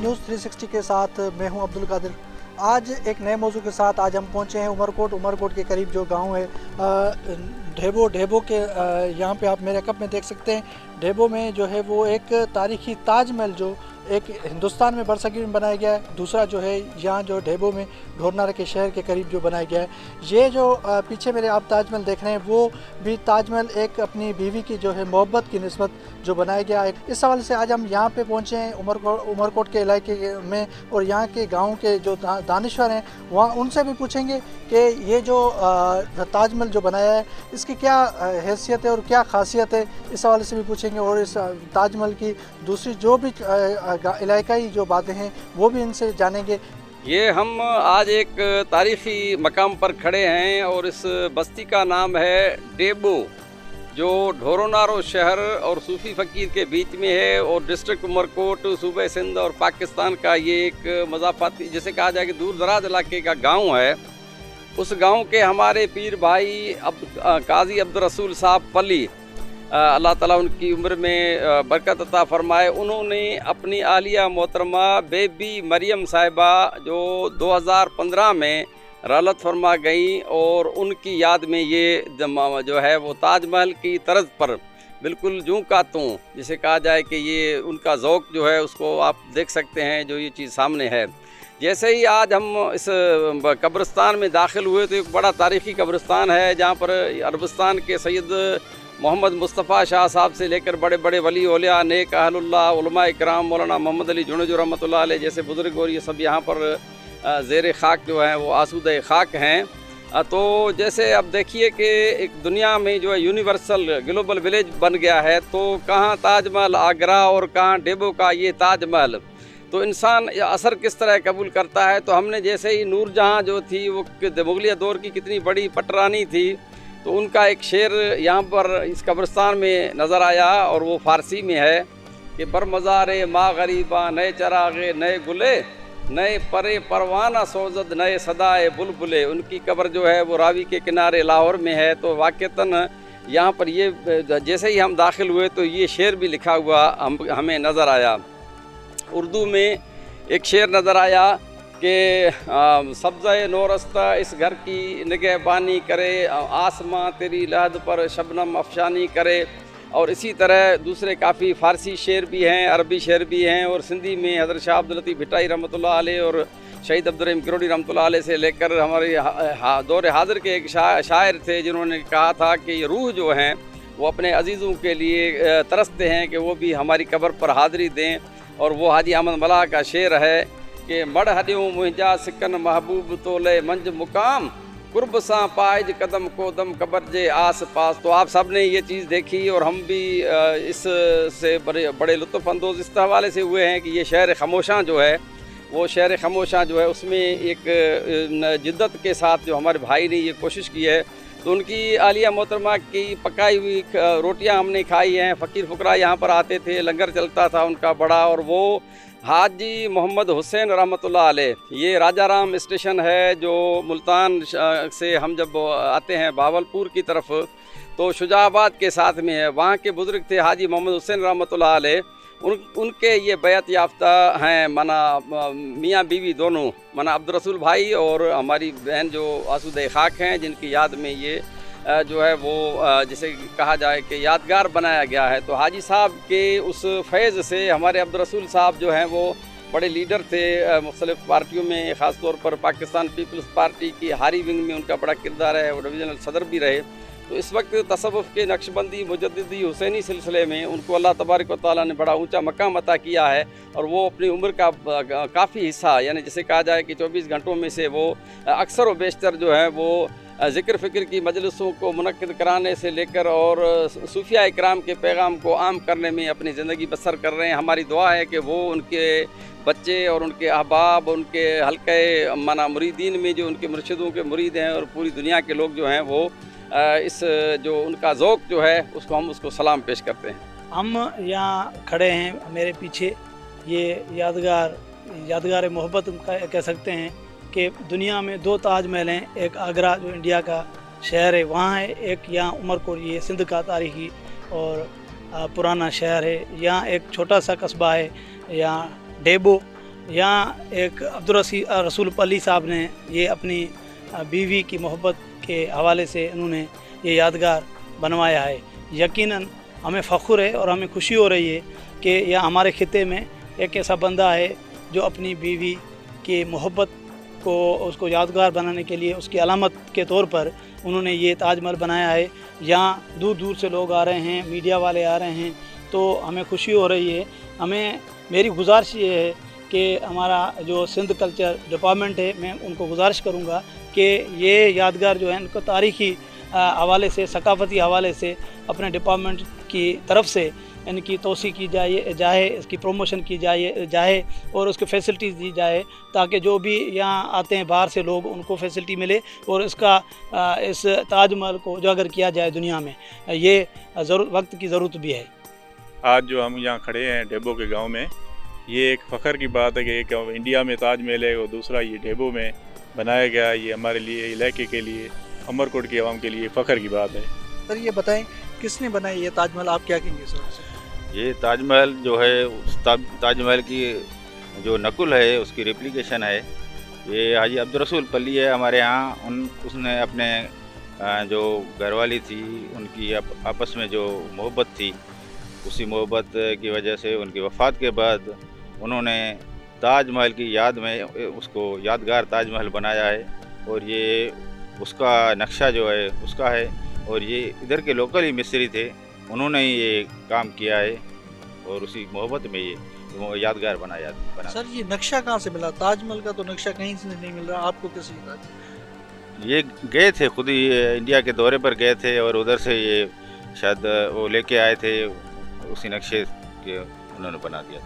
News 360 के साथ मैं हूं अब्दुल कादिर। आज एक नए मौजू के साथ आज हम पहुंचे हैं उमरकोट के करीब जो गांव है ढेबो के यहाँ पे आप मेरे कप में देख सकते हैं। ढेबो में जो है वो एक तारीखी ताजमहल जो एक हिंदुस्तान में बरसगीर में बनाया गया है, दूसरा जो है यहाँ जो ढेबो में ढोरनारा के शहर के करीब जो बनाया गया है। ये जो पीछे मेरे आप ताजमहल देख रहे हैं वो भी ताजमहल एक अपनी बीवी की जो है मोहब्बत की निस्बत जो बनाया गया है। इस सवाल से आज हम यहाँ पे पहुँचे हैं उमरकोट के इलाके में, और यहाँ के गाँव के जो दानिश्वर हैं वहाँ उनसे भी पूछेंगे कि ये जो ताजमहल जो बनाया है इसकी क्या हैसियत है और क्या खासियत है, इस हवाले से भी पूछेंगे। और इस ताजमहल की दूसरी जो भी इलाकाई जो बातें हैं वो भी इनसे जानेंगे। ये हम आज एक तारीख़ी मकाम पर खड़े हैं और इस बस्ती का नाम है ढेबो, जो ढोरनारो शहर और सूफी फ़कीर के बीच में है, और डिस्ट्रिक्ट उमरकोट सूबे सिंध और पाकिस्तान का ये एक मज़ाफ़ाती जिसे कहा जाए कि दूर दराज इलाके का गांव है। उस गांव के हमारे पीर भाई काजी अब्दुल रसूल साहब पली, अल्लाह ताला उनकी उम्र में बरकत अता फ़रमाए, उन्होंने अपनी आलिया मोहतरमा बेबी मरियम साहिबा जो 2015 में रालत फरमा गई, और उनकी याद में ये जो है वो ताजमहल की तर्ज पर बिल्कुल जूं का तूं जिसे कहा जाए कि ये उनका ज़ौक़ जो है उसको आप देख सकते हैं जो ये चीज़ सामने है। जैसे ही आज हम इस कब्रिस्तान में दाखिल हुए तो एक बड़ा तारीख़ी कब्रिस्तान है जहाँ पर अरबस्तान के सैयद मोहम्मद मुस्तफ़ा शाह साहब से लेकर बड़े बड़े वली औलिया नेक अहलुल्लाह उलमा इकराम मौलाना मोहम्मद अली जुनजू रहमतुल्लाह अलैह जैसे बुज़ुर्ग और ये सब यहाँ पर ज़ेर खाक जो हैं वो आसूदा खाक हैं। तो जैसे अब देखिए कि एक दुनिया में जो है यूनिवर्सल ग्लोबल विलेज बन गया है, तो कहाँ ताजमहल आगरा और कहाँ ढेबो का ये ताजमहल, तो इंसान असर किस तरह कबूल करता है। तो हमने जैसे ही नूरजहाँ जो थी वो मुगलिया दौर की कितनी बड़ी पटरानी थी, तो उनका एक शेर यहाँ पर इस कब्रिस्तान में नज़र आया और वो फ़ारसी में है कि बर मज़ारे माँ गरीबा नए चरागे नए गुले नए परे परवाना सोजद नए सदाए बुलबुले। उनकी कब्र जो है वो रावी के किनारे लाहौर में है। तो वाक़तन यहाँ पर ये जैसे ही हम दाखिल हुए तो ये शेर भी लिखा हुआ हमें नज़र आया। उर्दू में एक शेर नज़र आया कि सब्ज़े नौरस्ता इस घर की निगहबानी करे, आसमां तेरी लहद पर शबनम अफशानी करे। और इसी तरह दूसरे काफ़ी फ़ारसी शेर भी हैं, अरबी शेर भी हैं, और सिंधी में हज़रत शाह अब्दुल लतीफ़ भिटाई रहमतुल्लाह अलैह और शहीद अब्दुल रहीम किरोड़ी रहमतुल्लाह अलैह से लेकर हमारे दौर हाज़िर के एक शायर थे जिन्होंने कहा था कि रूह जो हैं वो अपने अजीज़ों के लिए तरसते हैं कि वो भी हमारी कब्र पर हाज़िरी दें। और वो हाजी अहमद मलाह का शेर है कि मड़ हॾियूं मुंहिंजा सिकन महबूब तोले मंझ मुकाम कुर्ब सां पाइज कदम कोदम कब्र जे आस पास। तो आप सब ने ये चीज़ देखी और हम भी इस से बड़े लुत्फ़ अंदोज़ इस हवाले से हुए हैं कि ये शहर खामोशां जो है वो शहर खामोशां जो है उसमें एक जिद्दत के साथ जो हमारे भाई ने ये कोशिश की है, तो उनकी आलिया मोहतरमा की पकाई हुई रोटियां हमने खाई हैं। फ़कीर फ़ुकरा यहाँ पर आते थे, लंगर चलता था उनका बड़ा। और वो हाजी मोहम्मद हुसैन रहमतुल्लाह अलैह, ये राजाराम स्टेशन है जो मुल्तान से हम जब आते हैं बावलपुर की तरफ तो शुजाबाद के साथ में है। वहाँ के बुज़ुर्ग थे हाजी मोहम्मद हुसैन रहमतुल्लाह अलैह, उनके ये बैत याफ्ता हैं माना मियाँ बीवी दोनों, माना अब्दुल रसूल भाई और हमारी बहन जो आसूदा खाक हैं, जिनकी याद में ये जो है वो जिसे कहा जाए कि यादगार बनाया गया है। तो हाजी साहब के उस फैज़ से हमारे अब्दुल रसूल साहब जो हैं वो बड़े लीडर थे मुख्तलिफ़ पार्टियों में, ख़ास तौर पर पाकिस्तान पीपल्स पार्टी की हारी विंग में उनका बड़ा किरदार है, वो डिवीज़नल सदर भी रहे। तो इस वक्त तसव्वुफ़ के नक्शबंदी मुजद्दिदी हुसैनी सिलसिले में उनको अल्लाह तबारक व तआला ने बड़ा ऊंचा मकाम अता किया है, और वो अपनी उम्र का काफ़ी हिस्सा यानी जिसे कहा जाए कि 24 घंटों में से वो अक्सर व बेशतर जो है वो ज़िक्र फ़िक्र की मजलिसों को मुनक्किद कराने से लेकर और सूफिया इकराम के पैगाम को आम करने में अपनी ज़िंदगी बसर कर रहे हैं। हमारी दुआ है कि वो उनके बच्चे और उनके अहबाब, उनके हल्के माना मुरीदीन में जो उनके मुर्शिदों के मुरीद हैं और पूरी दुनिया के लोग जो हैं वो इस जो उनका ज़ौक़ जो है उसको हम उसको सलाम पेश करते हैं। हम यहाँ खड़े हैं, मेरे पीछे ये यादगार मोहब्बत कह सकते हैं कि दुनिया में 2 ताजमहल हैं। एक आगरा जो इंडिया का शहर है वहाँ है, एक यहाँ उमरकोट ये सिंध का तारीख़ी और पुराना शहर है। यहाँ एक छोटा सा कस्बा है यहाँ ढेबो, यहाँ एक अब्दुल रसूल अली साहब ने ये अपनी बीवी की मोहब्बत के हवाले से उन्होंने ये यादगार बनवाया है। यकीनन हमें फ़ख्र है और हमें खुशी हो रही है कि यह हमारे खिते में एक ऐसा बंदा है जो अपनी बीवी की मोहब्बत को उसको यादगार बनाने के लिए उसकी अलामत के तौर पर उन्होंने ये ताजमहल बनाया है। यहाँ दूर दूर से लोग आ रहे हैं, मीडिया वाले आ रहे हैं, तो हमें खुशी हो रही है। मेरी गुजारिश ये है कि हमारा जो सिंध कल्चर डिपार्टमेंट है, मैं उनको गुजारिश करूँगा कि ये यादगार जो है इनको तारीख़ी हवाले से, सकाफ़ती हवाले से अपने डिपार्टमेंट की तरफ से इनकी तोसी की जाए, इसकी प्रमोशन की जाए और उसकी फैसिलिटीज़ दी जाए, ताकि जो भी यहाँ आते हैं बाहर से लोग उनको फैसिलिटी मिले और इस ताजमहल को उजागर किया जाए दुनिया में। ये वक्त की ज़रूरत भी है। आज जो हम यहाँ खड़े हैं डेबो के गांव में, ये एक फ़ख्र की बात है कि एक इंडिया में ताजमहल है और दूसरा ये डेबो में बनाया गया। ये हमारे लिए, इलाके के लिए, उमरकोट की आवाम के लिए फ़ख्र की बात है। सर ये बताएं किसने बनाई ये ताजमहल, आप क्या कहेंगे सर? ये ताजमहल जो है उस ताजमहल की जो नकुल है उसकी रेप्लिकेशन है। ये हाजी अब्दुल रसूल पल्ली है हमारे यहाँ। उसने अपने जो घरवाली थी उनकी आपस में जो मोहब्बत थी, उसी मोहब्बत की वजह से उनकी वफ़ात के बाद उन्होंने ताजमहल की याद में उसको यादगार ताजमहल बनाया है। और ये उसका नक्शा जो है उसका है, और ये इधर के लोकल ही मिस्त्री थे, उन्होंने ही ये काम किया है और उसी मोहब्बत में ये यादगार बना। सर ये नक्शा कहाँ से मिला? ताजमहल का तो नक्शा कहीं से नहीं मिल रहा, आपको कैसे मिला? ये गए थे, खुद ही इंडिया के दौरे पर गए थे और उधर से ये शायद वो लेके आए थे, उसी नक्शे के उन्होंने बना दिया।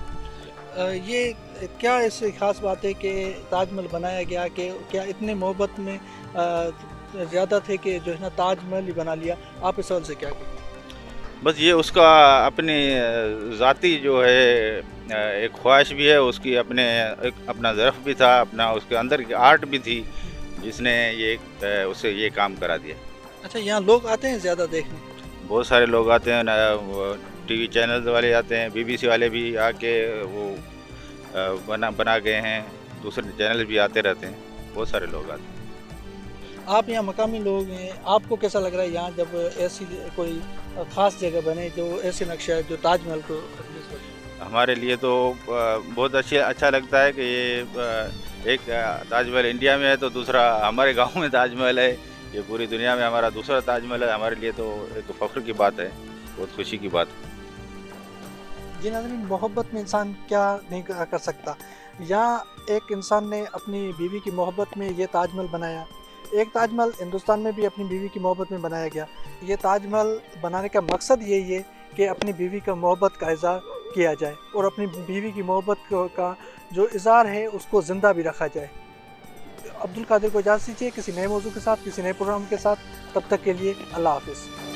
ये क्या ऐसी ख़ास बात है कि ताजमहल बनाया गया कि क्या इतने मोहब्बत में ज़्यादा थे कि जो है ना ताजमहल ही बना लिया? आप इस सवाल से क्या कहेंगे? बस ये उसका अपनी ज़ाती जो है एक ख्वाहिश भी है उसकी, अपना ज़रफ़ भी था, अपना उसके अंदर की आर्ट भी थी, जिसने ये उसे ये काम करा दिया। अच्छा, यहाँ लोग आते हैं ज़्यादा देखने? बहुत सारे लोग आते हैं, टीवी चैनल्स वाले आते हैं, BBC वाले भी आके वो बना गए हैं, दूसरे चैनल भी आते रहते हैं, बहुत सारे लोग आते हैं। आप यहाँ मकामी लोग हैं, आपको कैसा लग रहा है यहाँ जब ऐसी कोई ख़ास जगह बने जो ऐसे नक्शा है जो ताजमहल को? हमारे लिए तो बहुत अच्छा लगता है कि ये एक ताजमहल इंडिया में है तो दूसरा हमारे गांव में ताजमहल है। ये पूरी दुनिया में हमारा दूसरा ताजमहल है। हमारे लिए तो एक फ़ख्र की बात है, बहुत खुशी की बात है। जी नाज़रीन, मोहब्बत में इंसान क्या नहीं कर सकता। यहाँ एक इंसान ने अपनी बीवी की मोहब्बत में ये ताजमहल बनाया। एक ताजमहल हिंदुस्तान में भी अपनी बीवी की मोहब्बत में बनाया गया। ये ताजमहल बनाने का मकसद यही है कि अपनी बीवी का मोहब्बत का इज़हार किया जाए और अपनी बीवी की मोहब्बत का जो इज़हार है उसको ज़िंदा भी रखा जाए। अब्दुल कादिर को इजाज़त दीजिए किसी नए मौजू के साथ, किसी नए प्रोग्राम के साथ। तब तक के लिए अल्लाह हाफ़िज़।